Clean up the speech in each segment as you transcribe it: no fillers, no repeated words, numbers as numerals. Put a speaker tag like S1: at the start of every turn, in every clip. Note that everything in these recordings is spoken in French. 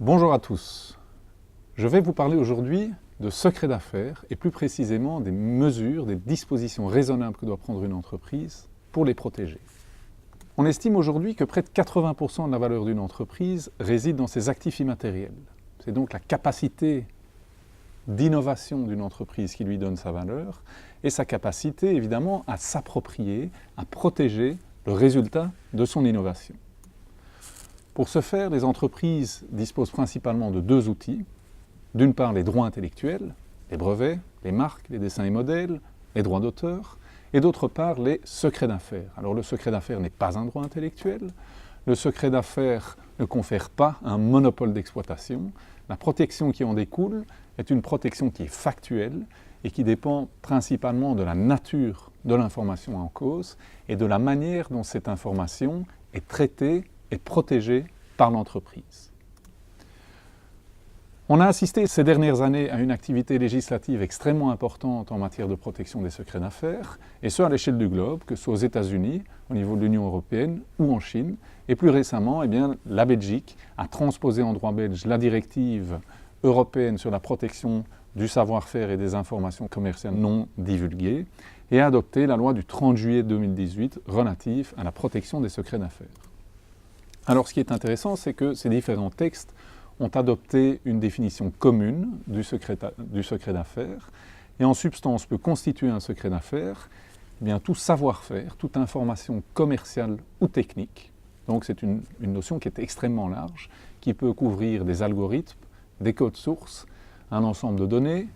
S1: Bonjour à tous. Je vais vous parler aujourd'hui de secret d'affaires et plus précisément des mesures, des dispositions raisonnables que doit prendre une entreprise pour les protéger. On estime aujourd'hui que près de 80% de la valeur d'une entreprise réside dans ses actifs immatériels. C'est donc la capacité d'innovation d'une entreprise qui lui donne sa valeur et sa capacité évidemment à s'approprier, à protéger le résultat de son innovation. Pour ce faire, les entreprises disposent principalement de deux outils. D'une part, les droits intellectuels, les brevets, les marques, les dessins et modèles, les droits d'auteur, et d'autre part, les secrets d'affaires. Alors le secret d'affaires n'est pas un droit intellectuel, le secret d'affaires ne confère pas un monopole d'exploitation, la protection qui en découle est une protection qui est factuelle et qui dépend principalement de la nature de l'information en cause et de la manière dont cette information est traitée et protégée par l'entreprise. On a assisté ces dernières années à une activité législative extrêmement importante en matière de protection des secrets d'affaires, et ce à l'échelle du globe, que ce soit aux États-Unis, au niveau de l'Union européenne ou en Chine. Et plus récemment, la Belgique a transposé en droit belge la directive européenne sur la protection du savoir-faire et des informations commerciales non divulguées, et a adopté la loi du 30 juillet 2018 relative à la protection des secrets d'affaires. Alors ce qui est intéressant, c'est que ces différents textes ont adopté une définition commune du secret d'affaires, et en substance peut constituer un secret d'affaires tout savoir-faire, toute information commerciale ou technique. Donc c'est une notion qui est extrêmement large, qui peut couvrir des algorithmes, des codes sources, un ensemble de données,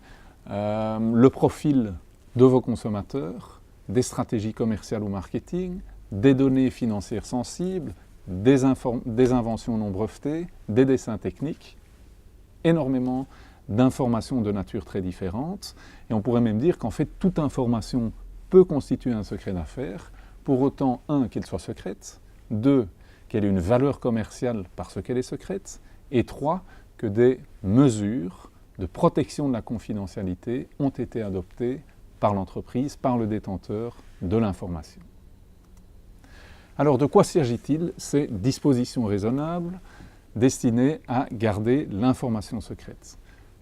S1: le profil de vos consommateurs, des stratégies commerciales ou marketing, des données financières sensibles, des inventions non brevetées, des dessins techniques, énormément d'informations de nature très différente. Et on pourrait même dire qu'en fait, toute information peut constituer un secret d'affaires, pour autant, un, qu'elle soit secrète, deux, qu'elle ait une valeur commerciale parce qu'elle est secrète, et trois, que des mesures de protection de la confidentialité ont été adoptées par l'entreprise, par le détenteur de l'information. Alors de quoi s'agit-il ces dispositions raisonnables destinées à garder l'information secrète?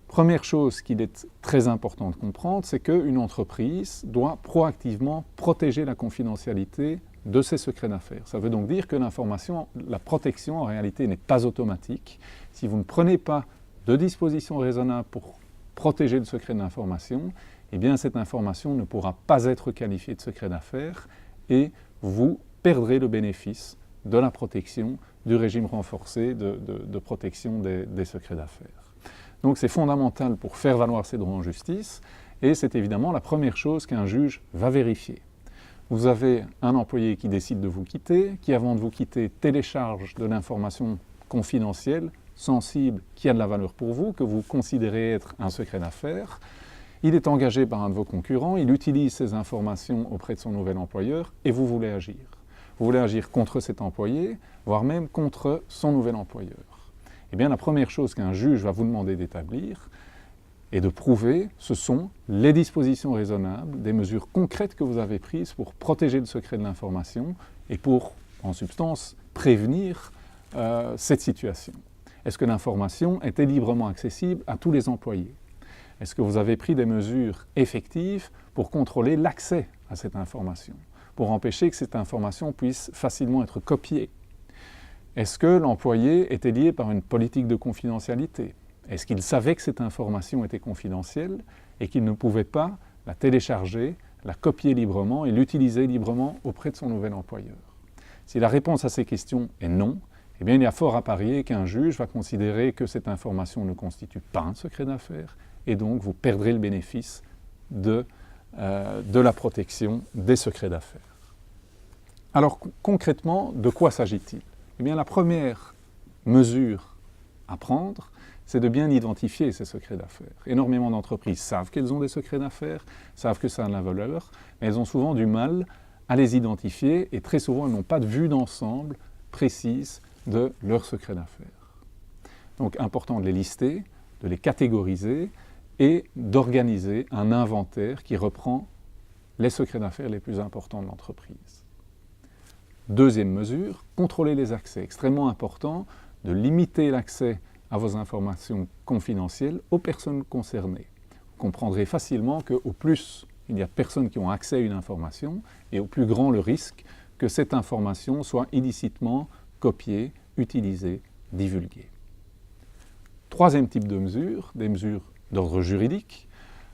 S1: Première chose qu'il est très important de comprendre, c'est qu'une entreprise doit proactivement protéger la confidentialité de ses secrets d'affaires. Ça veut donc dire que la protection en réalité n'est pas automatique. Si vous ne prenez pas de dispositions raisonnables pour protéger le secret de l'information, eh bien cette information ne pourra pas être qualifiée de secret d'affaires et vous perdrez le bénéfice de la protection du régime renforcé de protection des secrets d'affaires. Donc c'est fondamental pour faire valoir ses droits en justice et c'est évidemment la première chose qu'un juge va vérifier. Vous avez un employé qui décide de vous quitter, qui avant de vous quitter télécharge de l'information confidentielle, sensible, qui a de la valeur pour vous, que vous considérez être un secret d'affaires. Il est engagé par un de vos concurrents, il utilise ces informations auprès de son nouvel employeur et vous voulez agir. Vous voulez agir contre cet employé, voire même contre son nouvel employeur. Eh bien, la première chose qu'un juge va vous demander d'établir et de prouver, ce sont les dispositions raisonnables, des mesures concrètes que vous avez prises pour protéger le secret de l'information et pour, en substance, prévenir cette situation. Est-ce que l'information était librement accessible à tous les employés? Est-ce que vous avez pris des mesures effectives pour contrôler l'accès à cette information, pour empêcher que cette information puisse facilement être copiée? Est-ce que l'employé était lié par une politique de confidentialité? Est-ce qu'il savait que cette information était confidentielle et qu'il ne pouvait pas la télécharger, la copier librement et l'utiliser librement auprès de son nouvel employeur? Si la réponse à ces questions est non, eh bien il y a fort à parier qu'un juge va considérer que cette information ne constitue pas un secret d'affaires et donc vous perdrez le bénéfice de la protection des secrets d'affaires. Alors concrètement, de quoi s'agit-il? Eh bien la première mesure à prendre, c'est de bien identifier ces secrets d'affaires. Énormément d'entreprises savent qu'elles ont des secrets d'affaires, savent que ça a de la valeur, mais elles ont souvent du mal à les identifier et très souvent elles n'ont pas de vue d'ensemble précise de leurs secrets d'affaires. Donc important de les lister, de les catégoriser et d'organiser un inventaire qui reprend les secrets d'affaires les plus importants de l'entreprise. Deuxième mesure, contrôler les accès. Extrêmement important de limiter l'accès à vos informations confidentielles aux personnes concernées. Vous comprendrez facilement qu'au plus il y a de personnes qui ont accès à une information, et au plus grand le risque que cette information soit illicitement copiée, utilisée, divulguée. Troisième type de mesures, des mesures d'ordre juridique.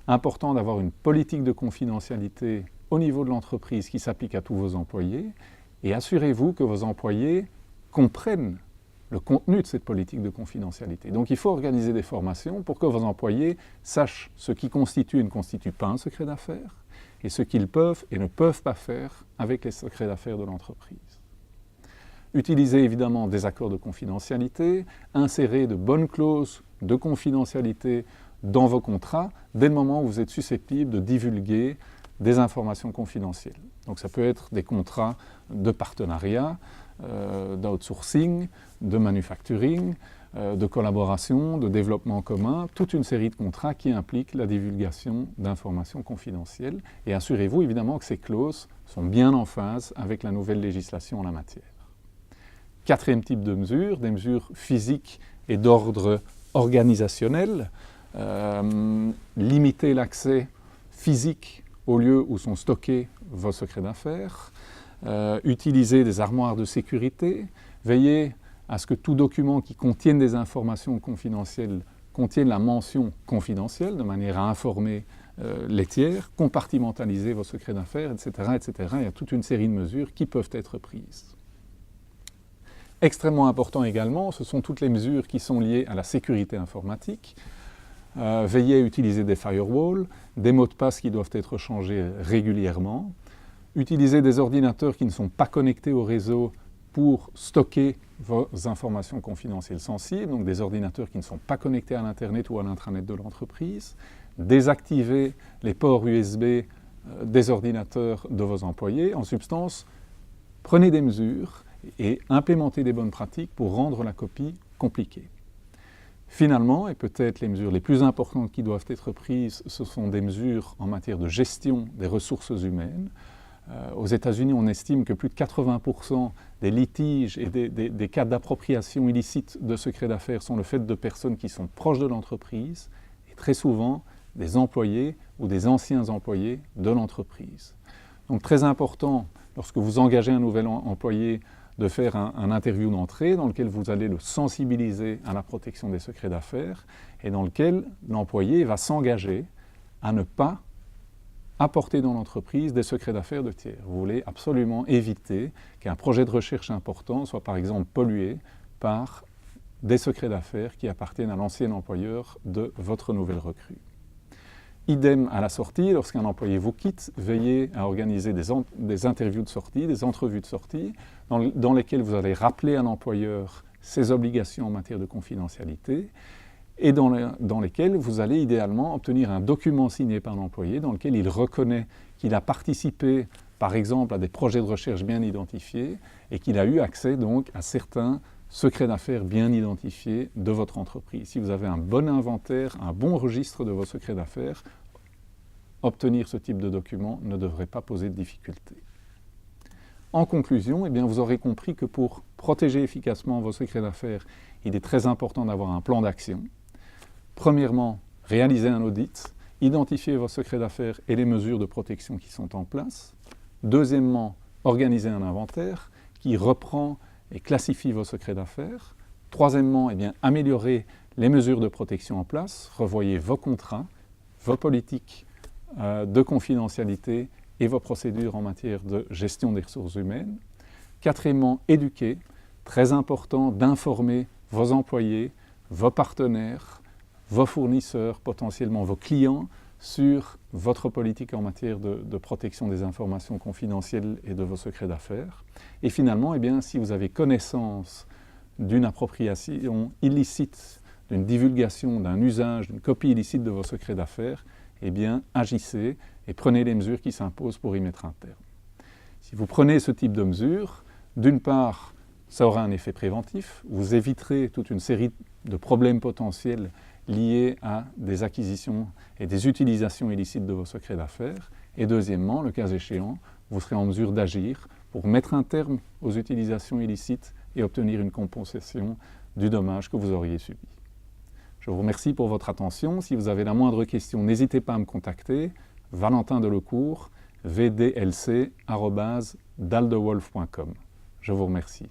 S1: Important d'avoir une politique de confidentialité au niveau de l'entreprise qui s'applique à tous vos employés, et assurez-vous que vos employés comprennent le contenu de cette politique de confidentialité. Donc il faut organiser des formations pour que vos employés sachent ce qui constitue et ne constitue pas un secret d'affaires et ce qu'ils peuvent et ne peuvent pas faire avec les secrets d'affaires de l'entreprise. Utilisez évidemment des accords de confidentialité, insérez de bonnes clauses de confidentialité dans vos contrats dès le moment où vous êtes susceptible de divulguer des informations confidentielles. Donc ça peut être des contrats de partenariat, d'outsourcing, de manufacturing, de collaboration, de développement commun, toute une série de contrats qui impliquent la divulgation d'informations confidentielles. Et assurez-vous évidemment que ces clauses sont bien en phase avec la nouvelle législation en la matière. Quatrième type de mesures, des mesures physiques et d'ordre organisationnel. Limiter l'accès physique au lieu où sont stockés vos secrets d'affaires. Utiliser des armoires de sécurité. Veillez à ce que tout document qui contienne des informations confidentielles contienne la mention confidentielle de manière à informer les tiers, compartimentaliser vos secrets d'affaires, etc., etc. Il y a toute une série de mesures qui peuvent être prises. Extrêmement important également, ce sont toutes les mesures qui sont liées à la sécurité informatique. Veillez à utiliser des firewalls, des mots de passe qui doivent être changés régulièrement. Utilisez des ordinateurs qui ne sont pas connectés au réseau pour stocker vos informations confidentielles sensibles, donc des ordinateurs qui ne sont pas connectés à l'Internet ou à l'intranet de l'entreprise. Désactivez les ports USB des ordinateurs de vos employés. En substance, prenez des mesures et implémentez des bonnes pratiques pour rendre la copie compliquée. Finalement, et peut-être les mesures les plus importantes qui doivent être prises, ce sont des mesures en matière de gestion des ressources humaines. Aux États-Unis, on estime que plus de 80% des litiges et des cas d'appropriation illicite de secrets d'affaires sont le fait de personnes qui sont proches de l'entreprise et très souvent des employés ou des anciens employés de l'entreprise. Donc très important, lorsque vous engagez un nouvel employé, de faire un interview d'entrée dans lequel vous allez le sensibiliser à la protection des secrets d'affaires et dans lequel l'employé va s'engager à ne pas apporter dans l'entreprise des secrets d'affaires de tiers. Vous voulez absolument éviter qu'un projet de recherche important soit par exemple pollué par des secrets d'affaires qui appartiennent à l'ancien employeur de votre nouvelle recrue. Idem à la sortie, lorsqu'un employé vous quitte, veillez à organiser des interviews de sortie, des entrevues de sortie, dans lesquelles vous allez rappeler à l'employeur ses obligations en matière de confidentialité et dans lesquelles vous allez idéalement obtenir un document signé par l'employé dans lequel il reconnaît qu'il a participé, par exemple, à des projets de recherche bien identifiés et qu'il a eu accès donc à certains secrets d'affaires bien identifiés de votre entreprise. Si vous avez un bon inventaire, un bon registre de vos secrets d'affaires, obtenir ce type de document ne devrait pas poser de difficultés. En conclusion, eh bien, vous aurez compris que pour protéger efficacement vos secrets d'affaires, il est très important d'avoir un plan d'action. Premièrement, réaliser un audit, identifier vos secrets d'affaires et les mesures de protection qui sont en place. Deuxièmement, organiser un inventaire qui reprend et classifie vos secrets d'affaires. Troisièmement, eh bien, améliorer les mesures de protection en place, revoyez vos contrats, vos politiques de confidentialité et vos procédures en matière de gestion des ressources humaines. Quatrièmement, éduquer, très important d'informer vos employés, vos partenaires, vos fournisseurs, potentiellement vos clients, sur votre politique en matière de protection des informations confidentielles et de vos secrets d'affaires. Et finalement, eh bien, si vous avez connaissance d'une appropriation illicite, d'une divulgation, d'un usage, d'une copie illicite de vos secrets d'affaires, eh bien, agissez et prenez les mesures qui s'imposent pour y mettre un terme. Si vous prenez ce type de mesures, d'une part, ça aura un effet préventif, vous éviterez toute une série de problèmes potentiels liés à des acquisitions et des utilisations illicites de vos secrets d'affaires. Et deuxièmement, le cas échéant, vous serez en mesure d'agir pour mettre un terme aux utilisations illicites et obtenir une compensation du dommage que vous auriez subi. Je vous remercie pour votre attention. Si vous avez la moindre question, n'hésitez pas à me contacter. Valentin Delecourt, vdlc@daldewolf.com. Je vous remercie.